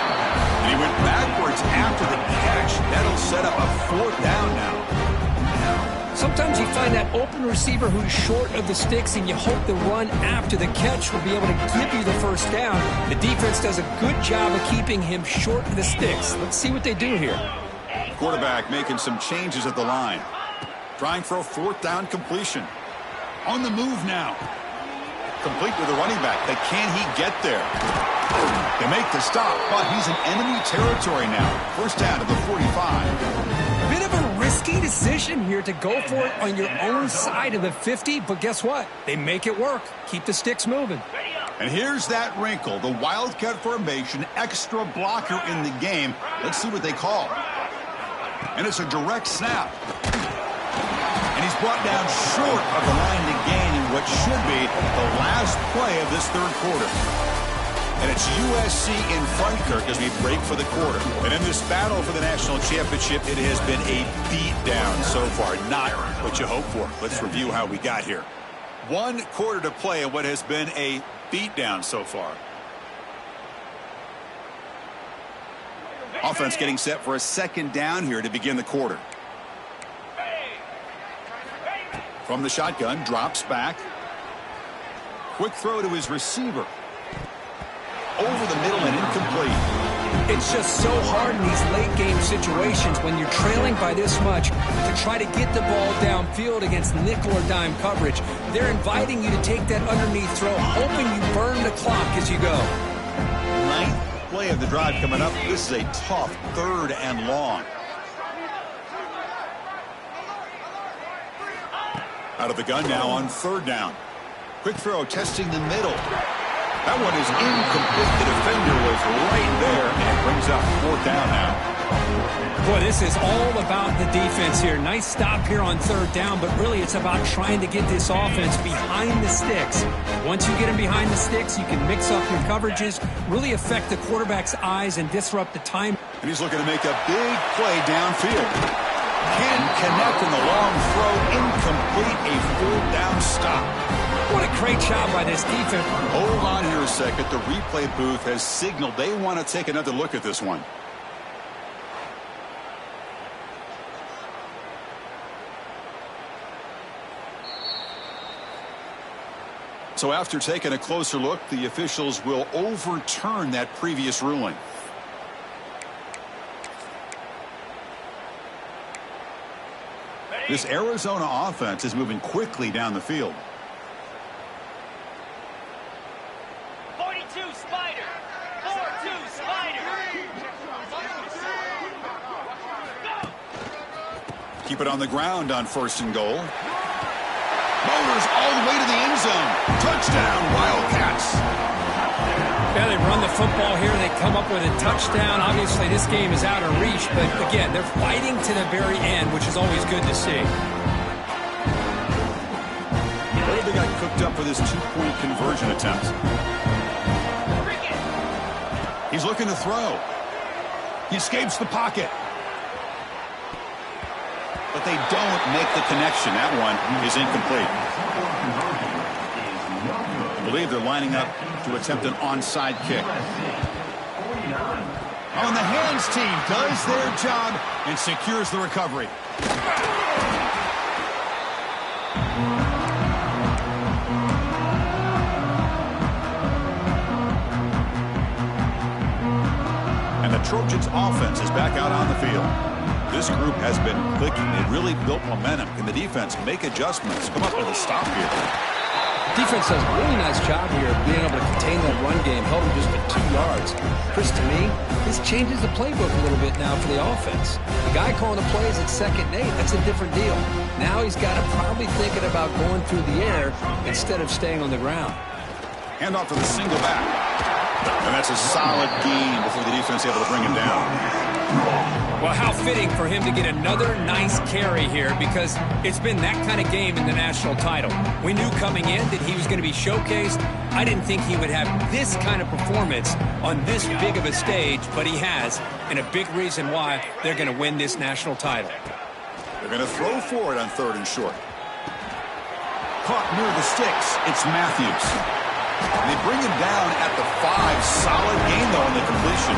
And he went backwards after the catch. That'll set up a fourth down now. Sometimes you find that open receiver who's short of the sticks, and you hope the run after the catch will be able to give you the first down. The defense does a good job of keeping him short of the sticks. Let's see what they do here. Quarterback making some changes at the line. Trying for a fourth down completion. On the move now. Complete with the running back. But can he get there? They make the stop, but he's in enemy territory now. First down to the 45. Bit of a risky decision here to go for it on your own side of the 50, but guess what? They make it work. Keep the sticks moving. And here's that wrinkle, the wildcat formation, extra blocker in the game. Let's see what they call. And it's a direct snap. And he's brought down short of the line to gain in what should be the last play of this third quarter. And it's USC in front, Kirk, as we break for the quarter. And in this battle for the national championship, it has been a beatdown so far. Not what you hope for. Let's review how we got here. 1 quarter to play in what has been a beatdown so far. Offense getting set for a second down here to begin the quarter. From the shotgun, drops back. Quick throw to his receiver. Over the middle and incomplete. It's just so hard in these late game situations when you're trailing by this much to try to get the ball downfield against nickel or dime coverage. They're inviting you to take that underneath throw, hoping you burn the clock as you go. 9th play of the drive coming up. This is a tough 3rd and long. Out of the gun now on 3rd down. Quick throw testing the middle. That one is incomplete. The defender was right there, and it brings up 4th down now. Boy, this is all about the defense here. Nice stop here on 3rd down, but really it's about trying to get this offense behind the sticks. Once you get them behind the sticks, you can mix up your coverages, really affect the quarterback's eyes and disrupt the time. And he's looking to make a big play downfield. Can't connect in the long throw. Incomplete, a 4th down stop. What a great job by this defense. Hold on here a second. The replay booth has signaled they want to take another look at this one. So after taking a closer look, the officials will overturn that previous ruling. This Arizona offense is moving quickly down the field. 42 Spider. 4-2 Spider. Keep it on the ground on 1st and goal. Motors all the way to the end zone. Touchdown, Wildcats. Yeah, they run the football here. They come up with a touchdown. Obviously, this game is out of reach, but again, they're fighting to the very end, which is always good to see. They got cooked up for this 2-point conversion attempt. He's looking to throw. He escapes the pocket. But they don't make the connection. That one is incomplete. I believe they're lining up to attempt an onside kick. On the hands team does their job and secures the recovery. And the Trojans offense is back out on the field. This group has been clicking. They really built momentum. Can the defense make adjustments? Come up with a stop here. Defense does a really nice job here of being able to contain that run game, held him just for 2 yards. Chris, to me, this changes the playbook a little bit now for the offense. The guy calling the plays at 2nd and 8, that's a different deal. Now he's got to probably thinking about going through the air instead of staying on the ground. Hand off to the single back. And that's a solid gain before the defense able to bring him down. Well, how fitting for him to get another nice carry here, because it's been that kind of game in the national title. We knew coming in that he was going to be showcased. I didn't think he would have this kind of performance on this big of a stage, but he has, and a big reason why they're going to win this national title. They're going to throw for it on 3rd and short. Caught near the sticks. It's Matthews. And they bring him down at the 5. Solid gain, though, on the completion.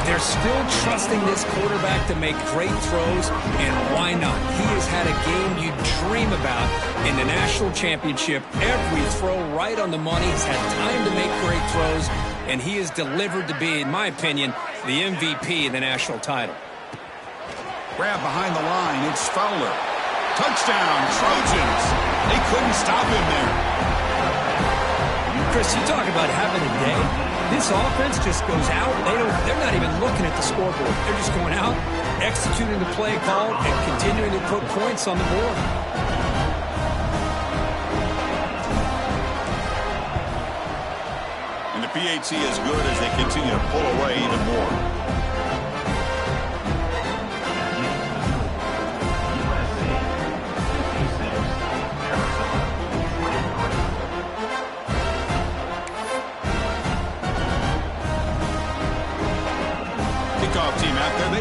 They're still trusting this quarterback to make great throws, and why not? He has had a game you dream about in the national championship. Every throw right on the money. He's had time to make great throws, and he has delivered to be, in my opinion, the MVP in the national title. Grab behind the line. It's Fowler. Touchdown, Trojans. They couldn't stop him there. Chris, you talk about having a day. This offense just goes out. They're not even looking at the scoreboard. They're just going out, executing the play call, and continuing to put points on the board. And the PAT is good as they continue to pull away even more.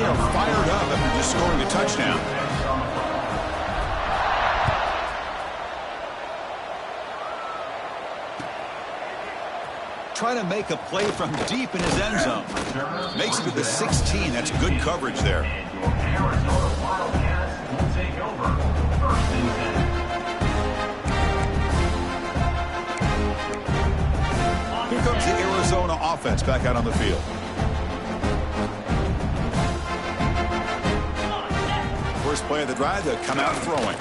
are fired up after just scoring a touchdown. Trying to make a play from deep in his end zone. Makes it to the 16. That's good coverage there. Here comes the Arizona offense back out on the field. First play of the drive, they'll come out throwing.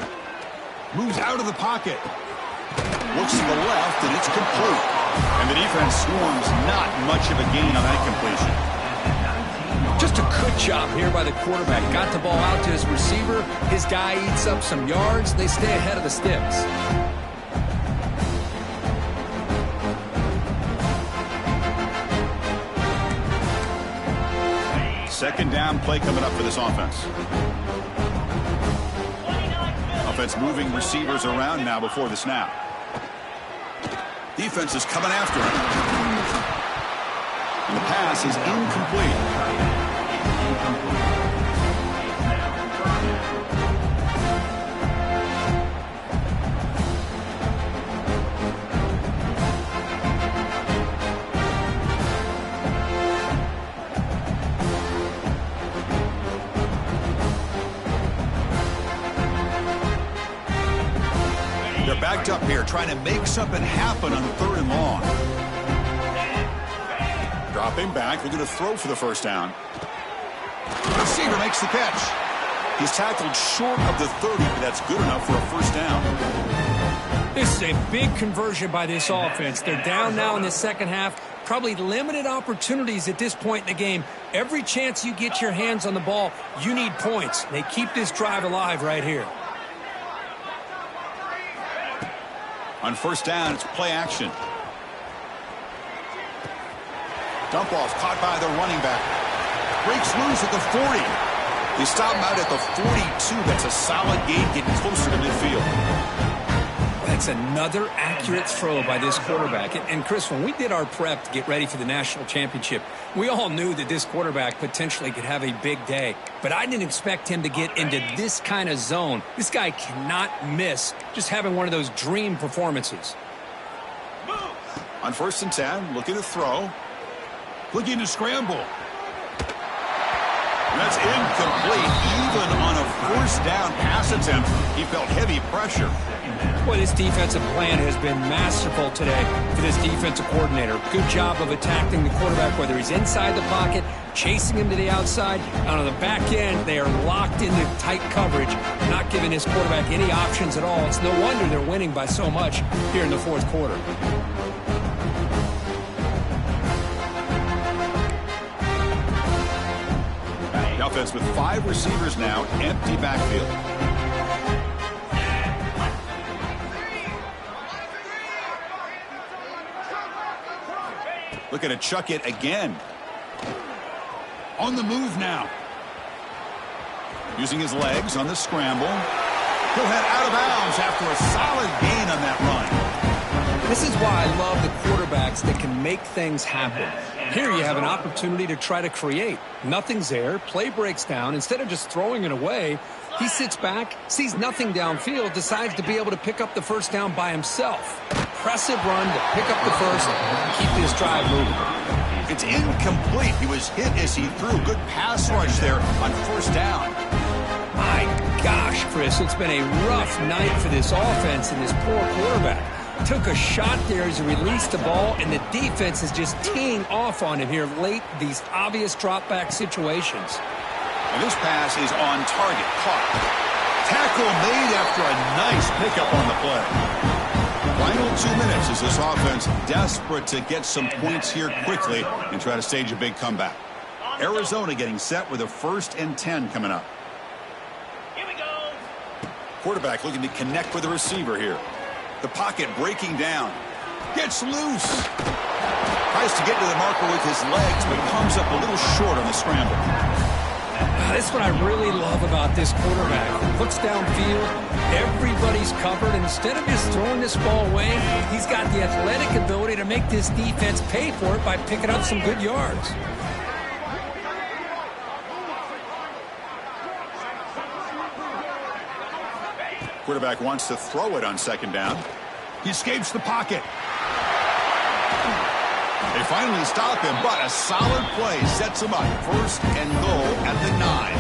Moves out of the pocket. Looks to the left, and it's complete. And the defense swarms, not much of a gain on that completion. Just a good job here by the quarterback. Got the ball out to his receiver. His guy eats up some yards. They stay ahead of the sticks. Second down play coming up for this offense. Offense moving receivers around now before the snap. Defense is coming after him. And the pass is incomplete. They're backed up here, trying to make something happen on 3rd and long. Dropping back, they're going to throw for the first down. The receiver makes the catch. He's tackled short of the 30, but that's good enough for a first down. This is a big conversion by this offense. They're down now in the second half. Probably limited opportunities at this point in the game. Every chance you get your hands on the ball, you need points. They keep this drive alive right here. On first down, it's play action. Dump off caught by the running back. Breaks loose at the 40. They stop him out at the 42. That's a solid gain, getting closer to midfield. That's another accurate throw by this quarterback. And Chris, when we did our prep to get ready for the national championship, we all knew that this quarterback potentially could have a big day. But I didn't expect him to get into this kind of zone. This guy cannot miss just having one of those dream performances. On first and 10, looking to throw. Looking to scramble. That's incomplete. Even on a first down pass attempt, he felt heavy pressure. Boy, this defensive plan has been masterful today for this defensive coordinator. Good job of attacking the quarterback, whether he's inside the pocket, chasing him to the outside. And on the back end, they are locked into tight coverage, not giving his quarterback any options at all. It's no wonder they're winning by so much here in the fourth quarter. The offense with 5 receivers now, empty backfield. Looking to chuck it again. On the move now. Using his legs on the scramble. He'll head out of bounds after a solid gain on that run. This is why I love the quarterbacks that can make things happen. Here you have an opportunity to try to create. Nothing's there. Play breaks down. Instead of just throwing it away, he sits back, sees nothing downfield, decides to be able to pick up the first down by himself. Impressive run to pick up the first and keep this drive moving. It's incomplete. He was hit as he threw. Good pass rush there on first down. My gosh, Chris, it's been a rough night for this offense and this poor quarterback. Took a shot there as he released the ball, and the defense is just teeing off on him here late, these obvious drop-back situations. And this pass is on target. Caught. Tackle made after a nice pickup on the play. Final 2 minutes as this offense desperate to get some points here quickly and try to stage a big comeback. Arizona getting set with a 1st and 10 coming up. Here we go. Quarterback looking to connect with the receiver here. The pocket breaking down. Gets loose. Tries to get to the marker with his legs, but comes up a little short on the scramble. This is what I really love about this quarterback. Looks downfield, everybody's covered. Instead of just throwing this ball away, he's got the athletic ability to make this defense pay for it by picking up some good yards. Quarterback wants to throw it on second down. He escapes the pocket. They finally stop him, but a solid play sets him up. First and goal at the 9.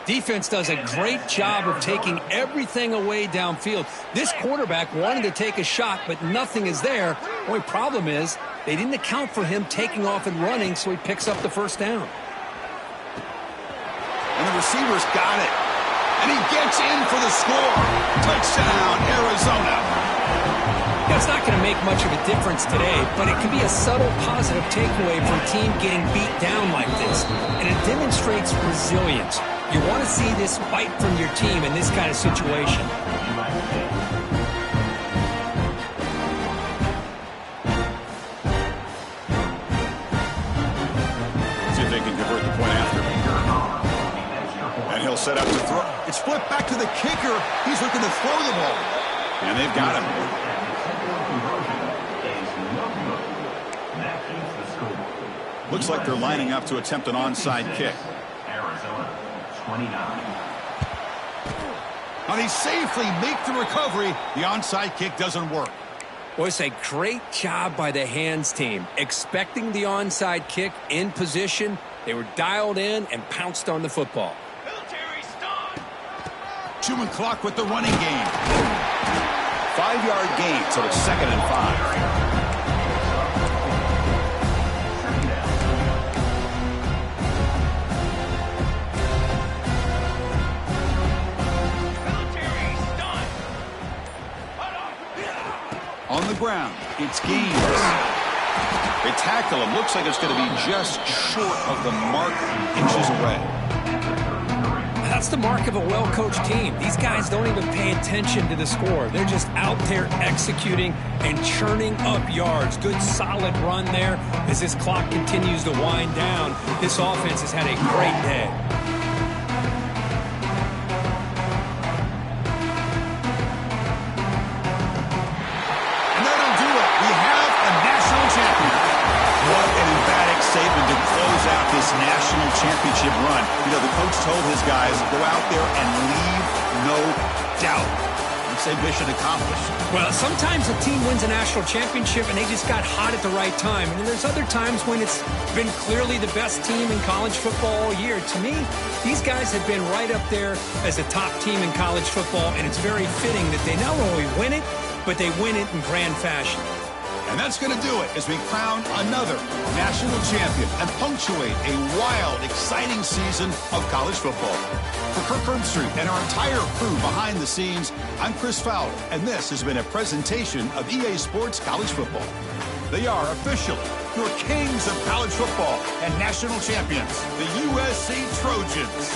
Defense does a great job of taking everything away downfield. This quarterback wanted to take a shot, but nothing is there. The only problem is they didn't account for him taking off and running, so he picks up the first down. And the receiver's got it. And he gets in for the score. Touchdown, Arizona. Yeah, it's not going to make much of a difference today, but it can be a subtle positive takeaway from a team getting beat down like this. And it demonstrates resilience. You want to see this fight from your team in this kind of situation. See if they can convert the point after. And he'll set up to throw. It's flipped back to the kicker. He's looking to throw the ball. And they've got him. Looks like they're lining up to attempt an onside kick. Arizona 29. And he safely makes the recovery. The onside kick doesn't work. Well, it's a great job by the hands team. Expecting the onside kick in position, they were dialed in and pounced on the football. Military stun. Chewing clock with the running game. 5-yard gain, so it's 2nd and 5. On the ground, it's gains. They tackle him. Looks like it's going to be just short of the mark, inches away. That's the mark of a well-coached team. These guys don't even pay attention to the score. They're just out there executing and churning up yards. Good, solid run there. As this clock continues to wind down, this offense has had a great day. This national championship run. You know, the coach told his guys, go out there and leave no doubt. I'd say mission accomplished. Well, sometimes a team wins a national championship and they just got hot at the right time. And then there's other times when it's been clearly the best team in college football all year. To me, these guys have been right up there as a top team in college football, and it's very fitting that they not only win it, but they win it in grand fashion. And that's going to do it as we crown another national champion and punctuate a wild, exciting season of college football. For Kirk Herbstreit and our entire crew behind the scenes, I'm Chris Fowler, and this has been a presentation of EA Sports College Football. They are officially your kings of college football and national champions, the USC Trojans.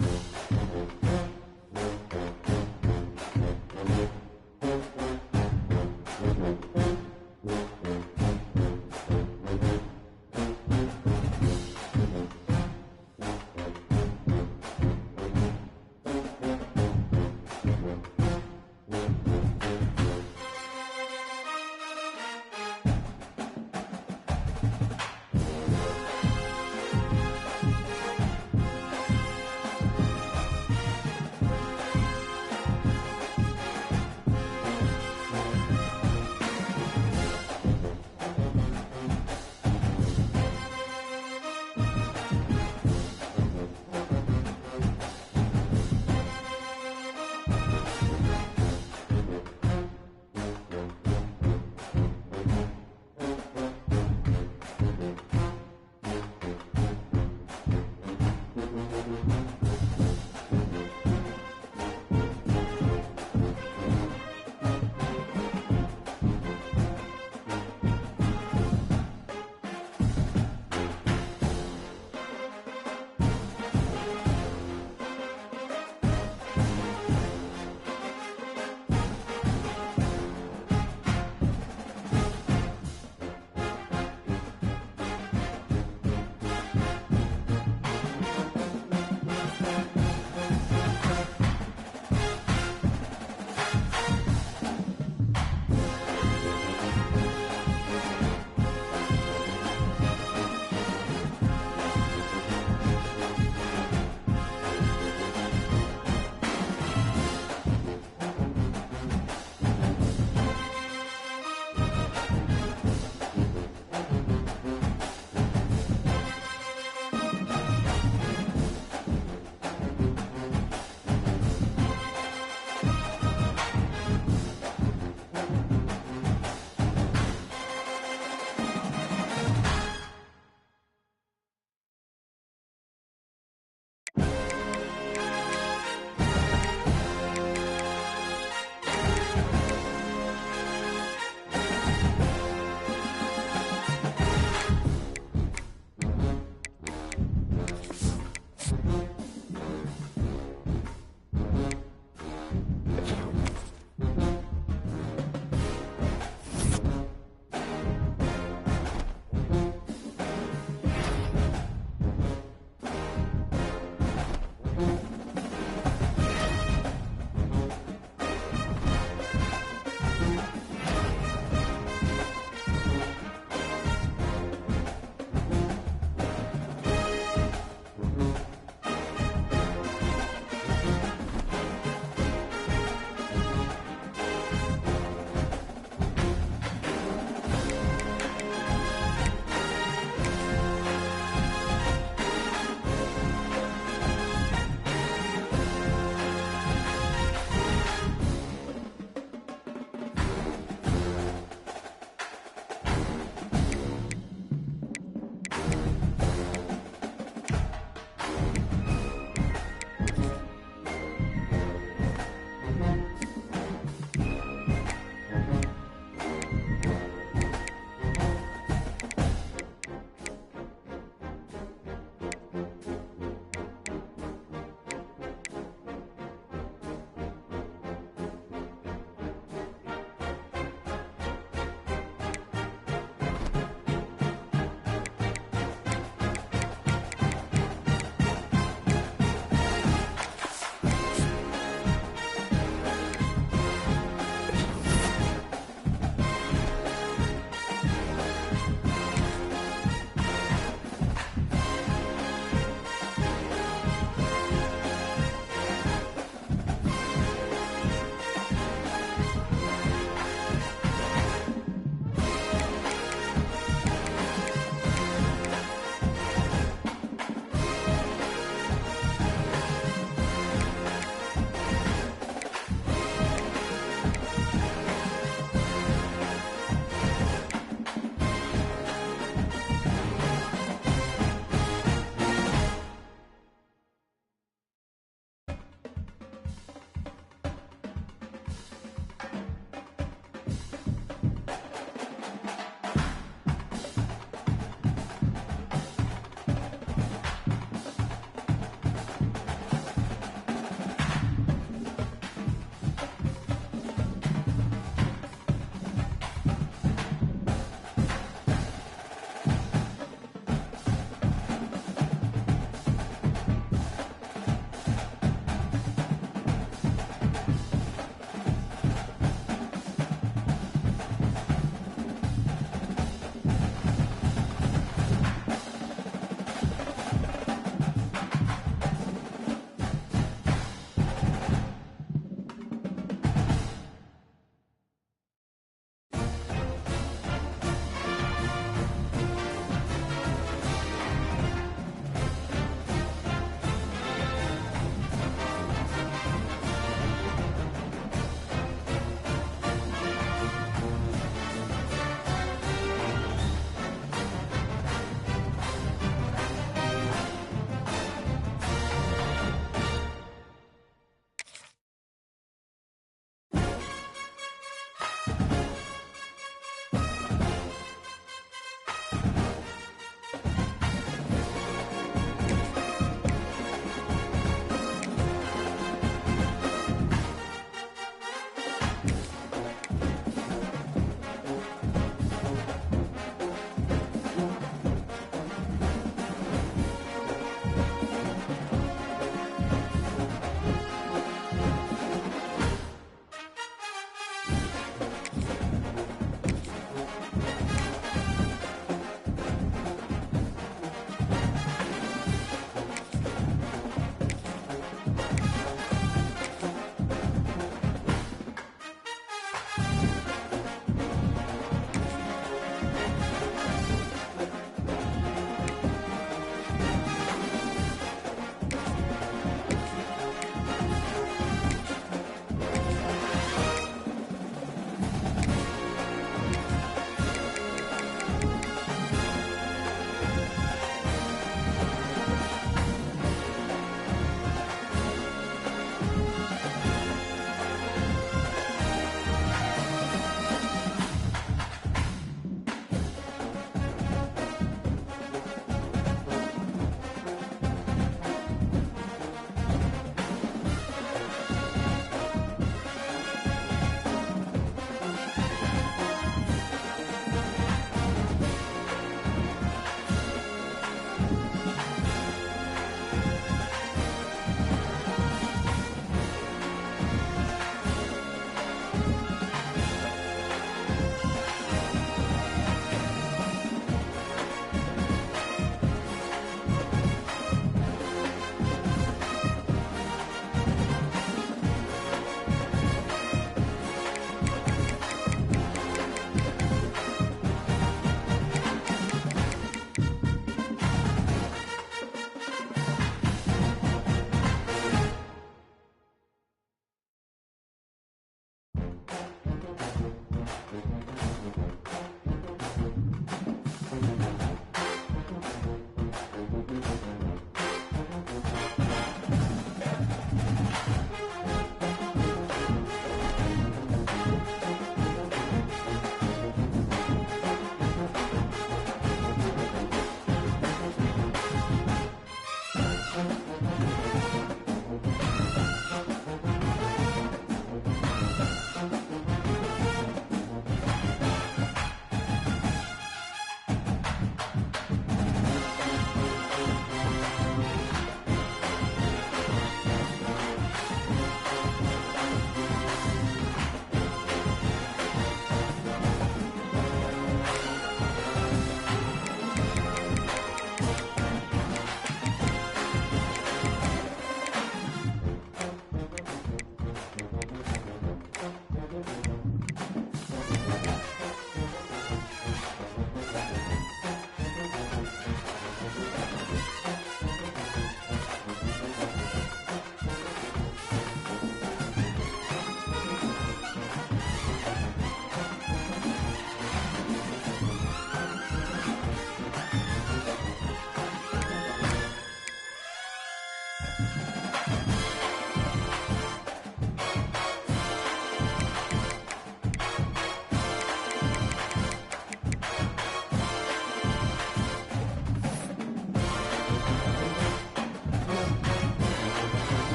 game.